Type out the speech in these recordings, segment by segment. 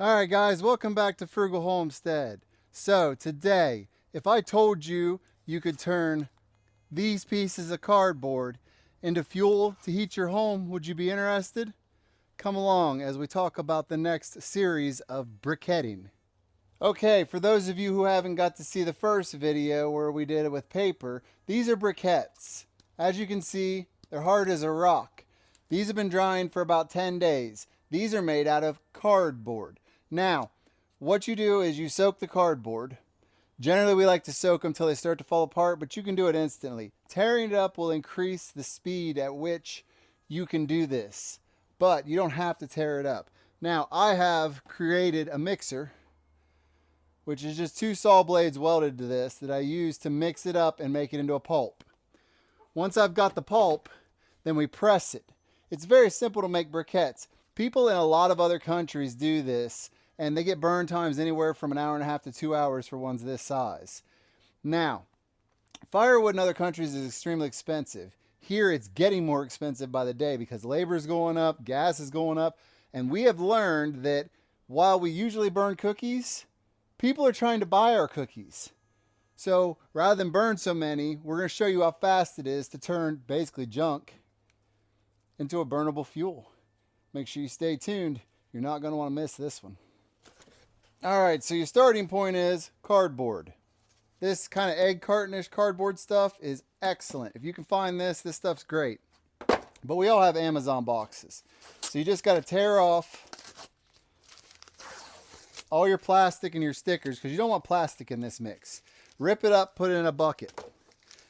Alright guys, welcome back to Frugal Homestead. So today, if I told you you could turn these pieces of cardboard into fuel to heat your home, would you be interested? Come along as we talk about the next series of briquetting. Okay, for those of you who haven't got to see the first video where we did it with paper, these are briquettes. As you can see, they're hard as a rock. These have been drying for about 10 days. These are made out of cardboard. Now, what you do is you soak the cardboard. Generally, we like to soak them until they start to fall apart, but you can do it instantly. Tearing it up will increase the speed at which you can do this, but you don't have to tear it up. Now, I have created a mixer, which is just two saw blades welded to this that I use to mix it up and make it into a pulp. Once I've got the pulp, then we press it. It's very simple to make briquettes. People in a lot of other countries do this, and they get burn times anywhere from 1.5 hours to 2 hours for ones this size. Now, firewood in other countries is extremely expensive. Here it's getting more expensive by the day because labor is going up, gas is going up, and we have learned that while we usually burn cookies, people are trying to buy our cookies. So rather than burn so many, we're going to show you how fast it is to turn basically junk into a burnable fuel. Make sure you stay tuned. You're not going to want to miss this one. Alright, so your starting point is cardboard. This kind of egg cartonish cardboard stuff is excellent. If you can find this, this stuff's great. But we all have Amazon boxes. So you just got to tear off all your plastic and your stickers because you don't want plastic in this mix. Rip it up, put it in a bucket.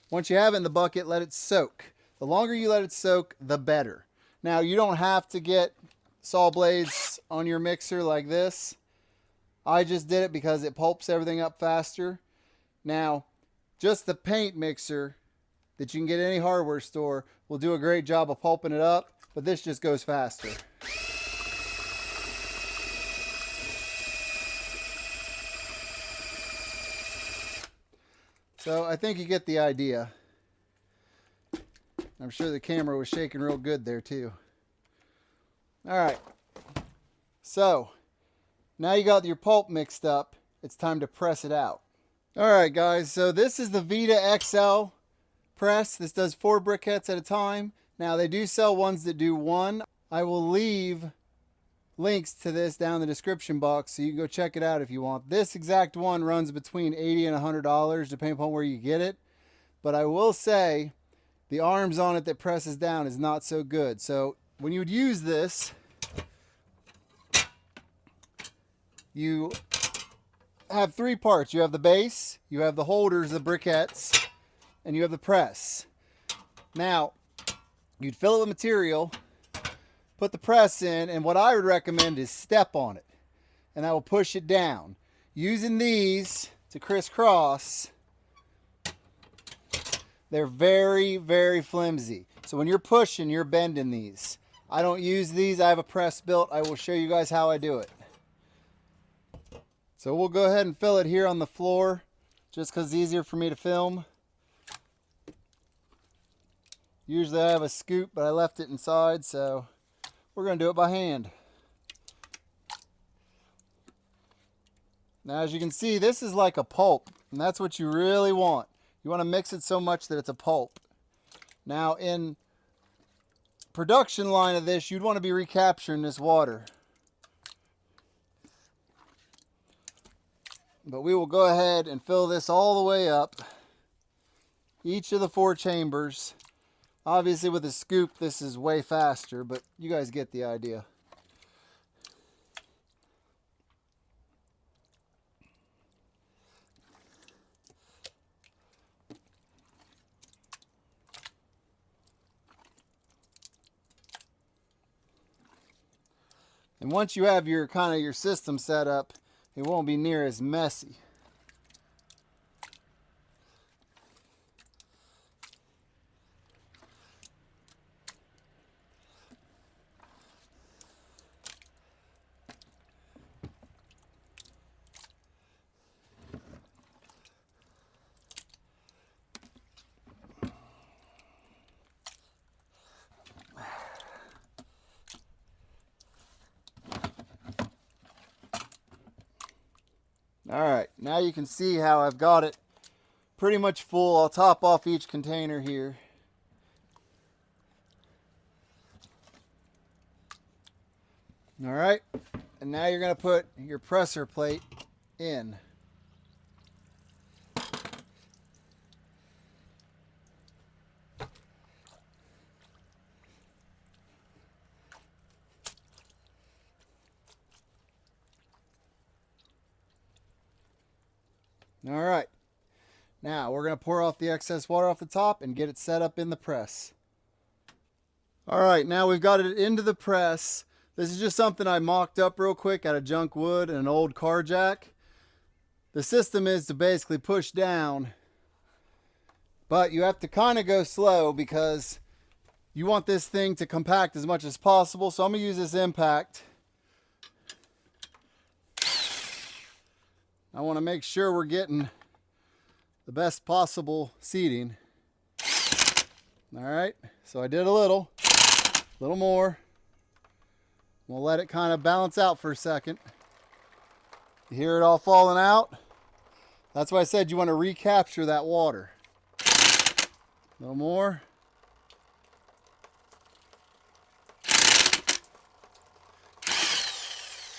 Once you have it in the bucket, let it soak. The longer you let it soak, the better. Now, you don't have to get saw blades on your mixer like this. I just did it because it pulps everything up faster. Now, just the paint mixer that you can get at any hardware store will do a great job of pulping it up, but this just goes faster. So I think you get the idea. I'm sure the camera was shaking real good there too. Alright, so now you got your pulp mixed up, it's time to press it out. Alright guys, so this is the Vita XL press. This does 4 briquettes at a time. Now they do sell ones that do 1. I will leave links to this down in the description box so you can go check it out if you want. This exact one runs between $80 and $100 depending upon where you get it. But I will say the arms on it that presses down is not so good. So when you would use this, you have 3 parts. You have the base, you have the holders, the briquettes, and you have the press. Now, you'd fill it with material, put the press in, and what I would recommend is step on it. And that will push it down. Using these to crisscross, they're very, very flimsy. So when you're pushing, you're bending these. I don't use these. I have a press built. I will show you guys how I do it. So we'll go ahead and fill it here on the floor just because it's easier for me to film. Usually I have a scoop, but I left it inside, so we're going to do it by hand. Now as you can see, this is like a pulp, and that's what you really want. You want to mix it so much that it's a pulp. Now in production line of this, you'd want to be recapturing this water. But we will go ahead and fill this all the way up. Each of the 4 chambers. Obviously with a scoop this is way faster, but you guys get the idea. And once you have your kind of your system set up, it won't be near as messy. All right, now you can see how I've got it pretty much full. I'll top off each container here. All right, and now you're going to put your presser plate in. All right, now we're going to pour off the excess water off the top and get it set up in the press. All right, now we've got it into the press. This is just something I mocked up real quick out of junk wood and an old car jack. The system is to basically push down, but you have to kind of go slow because you want this thing to compact as much as possible. So I'm going to use this impact. I want to make sure we're getting the best possible seating. All right, so I did a little more. We'll let it kind of balance out for a second. You hear it all falling out? That's why I said you want to recapture that water. A little more.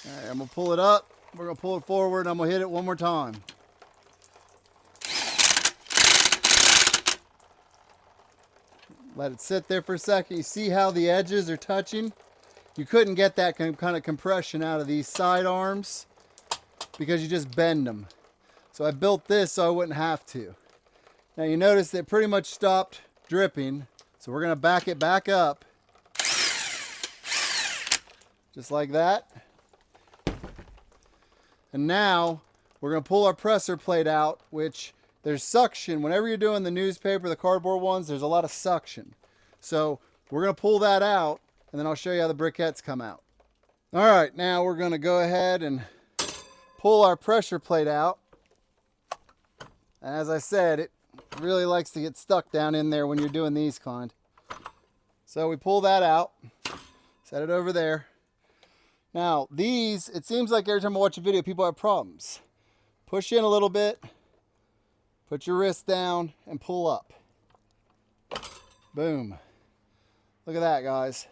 All right, I'm going to pull it up. We're going to pull it forward and I'm going to hit it one more time. Let it sit there for a second. You see how the edges are touching? You couldn't get that kind of compression out of these side arms because you just bend them. So I built this so I wouldn't have to. Now you notice it pretty much stopped dripping. So we're going to back it back up. Just like that. And now we're going to pull our presser plate out, which there's suction. Whenever you're doing the newspaper, the cardboard ones, there's a lot of suction. So we're going to pull that out, and then I'll show you how the briquettes come out. All right, now we're going to go ahead and pull our pressure plate out. And as I said, it really likes to get stuck down in there when you're doing these kind. So we pull that out, set it over there. Now these, it seems like every time I watch a video, people have problems. Push in a little bit, put your wrist down, and pull up. Boom. Look at that, guys.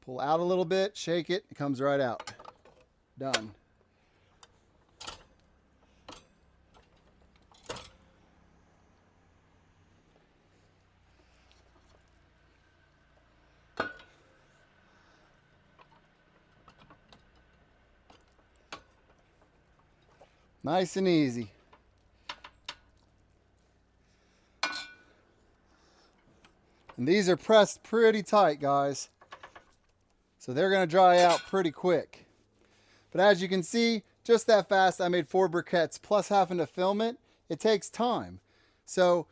Pull out a little bit, shake it, it comes right out. Done. Nice and easy. And these are pressed pretty tight, guys. So they're going to dry out pretty quick. But as you can see, just that fast, I made 4 briquettes, plus having to film it. It takes time. So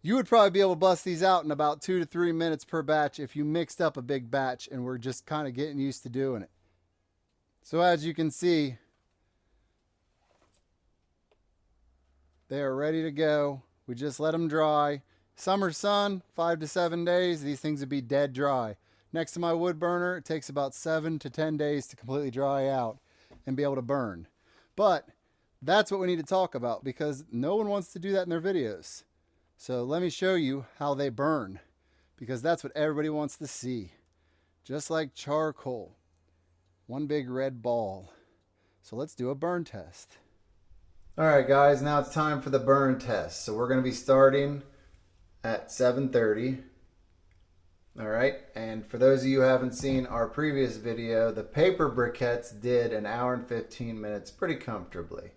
you would probably be able to bust these out in about 2 to 3 minutes per batch if you mixed up a big batch and we're just kind of getting used to doing it. So as you can see, they are ready to go. We just let them dry. Summer sun, 5 to 7 days, these things would be dead dry. Next to my wood burner, it takes about 7 to 10 days to completely dry out and be able to burn. But that's what we need to talk about because no one wants to do that in their videos. So let me show you how they burn because that's what everybody wants to see. Just like charcoal, one big red ball. So let's do a burn test. All right, guys, now it's time for the burn test. So we're going to be starting at 7:30. All right, and for those of you who haven't seen our previous video, the paper briquettes did 1 hour and 15 minutes pretty comfortably.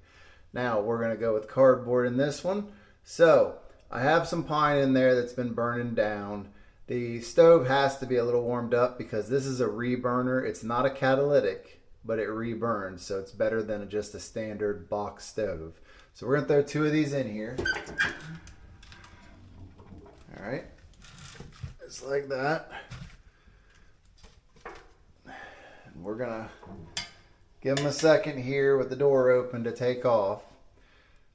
Now we're going to go with cardboard in this one. So I have some pine in there that's been burning down. The stove has to be a little warmed up because this is a reburner. It's not a catalytic, but it reburns, so it's better than just a standard box stove. So we're going to throw 2 of these in here. All right, just like that. And we're gonna give them a second here with the door open to take off.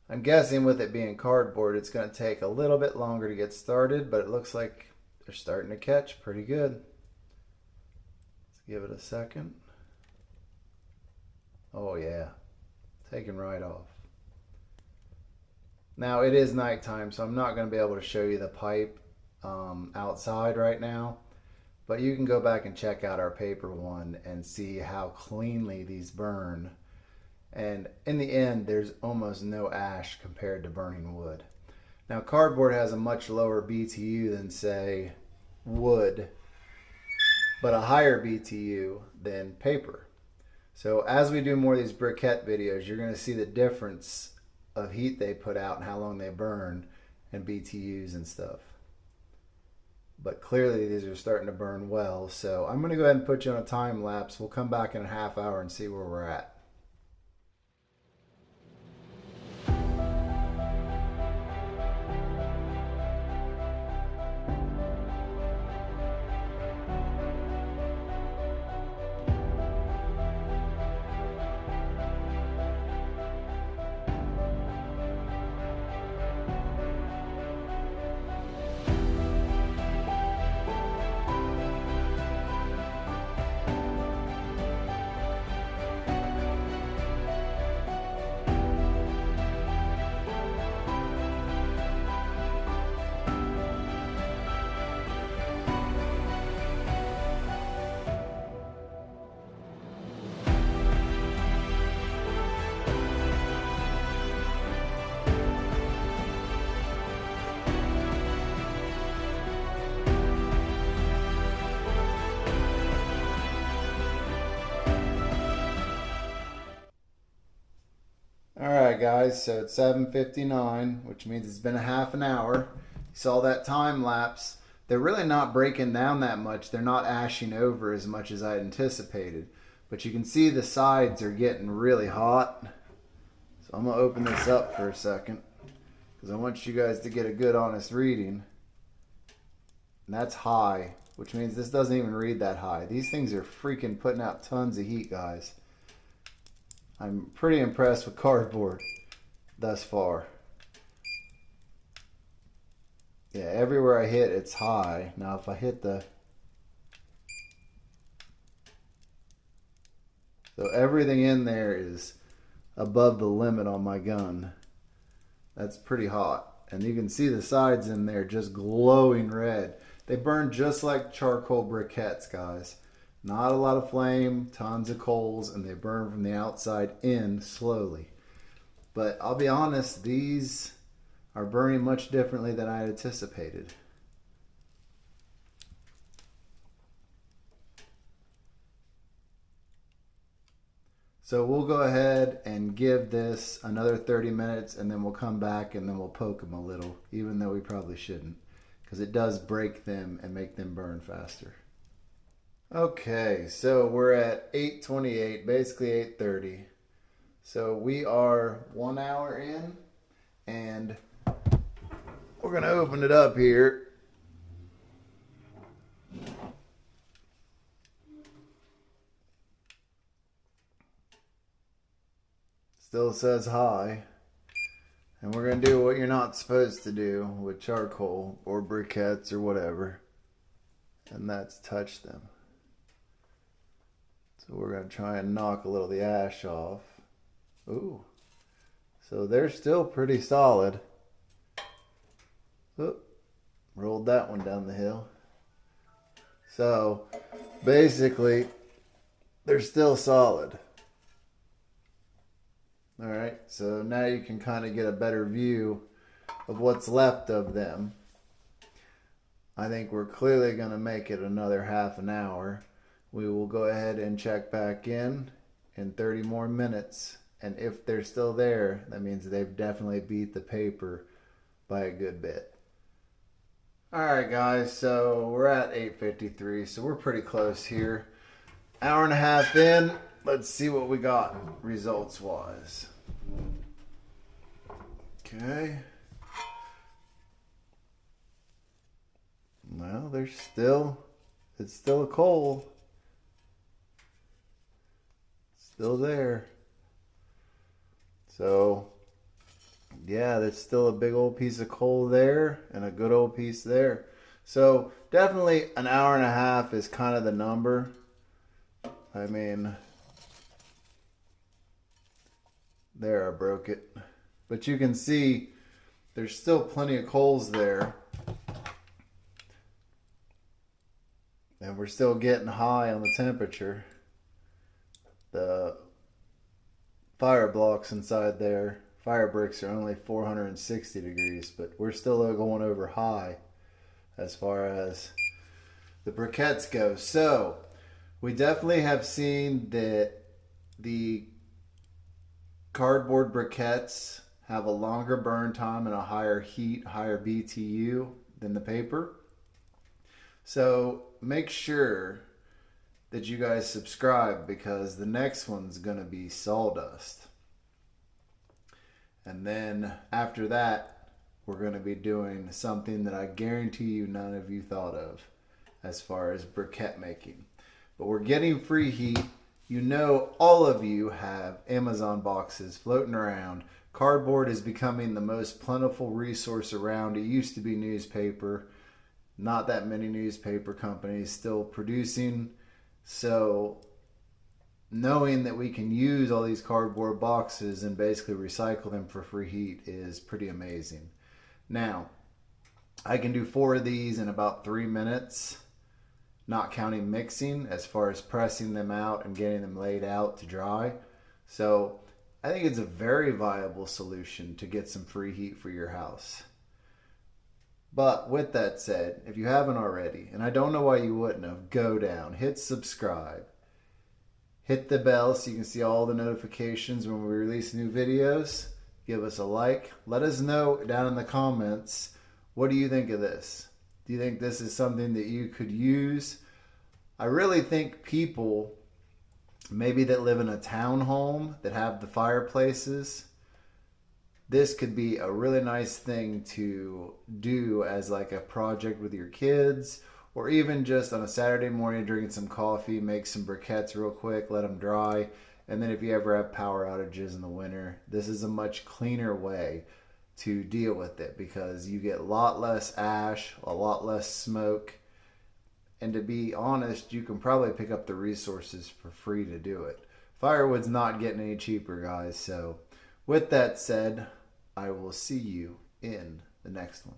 I'm guessing with it being cardboard, it's gonna take a little bit longer to get started, but it looks like they're starting to catch pretty good. Let's give it a second. Oh yeah, taken right off. Now it is nighttime, so I'm not going to be able to show you the pipe outside right now, but you can go back and check out our paper one and see how cleanly these burn. And in the end, there's almost no ash compared to burning wood. Now cardboard has a much lower BTU than, say, wood, but a higher BTU than paper. So as we do more of these briquette videos, you're going to see the difference of heat they put out and how long they burn and BTUs and stuff. But clearly these are starting to burn well. So I'm going to go ahead and put you on a time lapse. We'll come back in a half hour and see where we're at. Alright guys, so it's 7:59, which means it's been a half an hour. You saw that time lapse. They're really not breaking down that much. They're not ashing over as much as I anticipated. But you can see the sides are getting really hot. So I'm going to open this up for a second, because I want you guys to get a good honest reading. And that's high, which means this doesn't even read that high. These things are freaking putting out tons of heat, guys. I'm pretty impressed with cardboard thus far. Yeah, everywhere I hit, it's high. Now, if I hit the... So everything in there is above the limit on my gun. That's pretty hot. And you can see the sides in there just glowing red. They burn just like charcoal briquettes, guys. Not a lot of flame, tons of coals, and they burn from the outside in slowly. But I'll be honest, these are burning much differently than I anticipated. So we'll go ahead and give this another 30 minutes, and then we'll come back and then we'll poke them a little, even though we probably shouldn't, because it does break them and make them burn faster. Okay, so we're at 8:28, basically 8:30. So we are 1 hour in, and we're gonna open it up here. Still says high. And we're gonna do what you're not supposed to do with charcoal or briquettes or whatever, and that's touch them. So we're going to try and knock a little of the ash off. Ooh. So they're still pretty solid. Oop. Rolled that one down the hill. So basically, they're still solid. Alright, so now you can kind of get a better view of what's left of them. I think we're clearly going to make it another half an hour. We will go ahead and check back in 30 more minutes. And if they're still there, that means they've definitely beat the paper by a good bit. Alright guys, so we're at 8:53, so we're pretty close here. Hour and a half in, let's see what we got results wise. Okay. Well, it's still a coal. Still there. So, yeah, there's still a big old piece of coal there and a good old piece there. So, definitely an hour and a half is kind of the number. I mean, There, I broke it. But you can see there's still plenty of coals there. And we're still getting high on the temperature. The fire blocks inside there, fire bricks, are only 460 degrees, but we're still going over high as far as the briquettes go. So we definitely have seen that the cardboard briquettes have a longer burn time and a higher heat, higher BTU than the paper. So make sure that you guys subscribe, because the next one's going to be sawdust. And then after that, we're going to be doing something that I guarantee you none of you thought of as far as briquette making. But we're getting free heat. You know, all of you have Amazon boxes floating around. Cardboard is becoming the most plentiful resource around. It used to be newspaper. Not that many newspaper companies still producing. So knowing that we can use all these cardboard boxes and basically recycle them for free heat is pretty amazing. Now, I can do 4 of these in about 3 minutes, not counting mixing, as far as pressing them out and getting them laid out to dry. So I think it's a very viable solution to get some free heat for your house. But with that said, if you haven't already, and I don't know why you wouldn't have, go down, hit subscribe, hit the bell so you can see all the notifications when we release new videos. Give us a like. Let us know down in the comments, what do you think of this? Do you think this is something that you could use? I really think people maybe that live in a townhome that have the fireplaces, this could be a really nice thing to do as like a project with your kids, or even just on a Saturday morning drinking some coffee, make some briquettes real quick, let them dry. And then if you ever have power outages in the winter, this is a much cleaner way to deal with it, because you get a lot less ash, a lot less smoke. And to be honest, you can probably pick up the resources for free to do it. Firewood's not getting any cheaper, guys. So with that said, I will see you in the next one.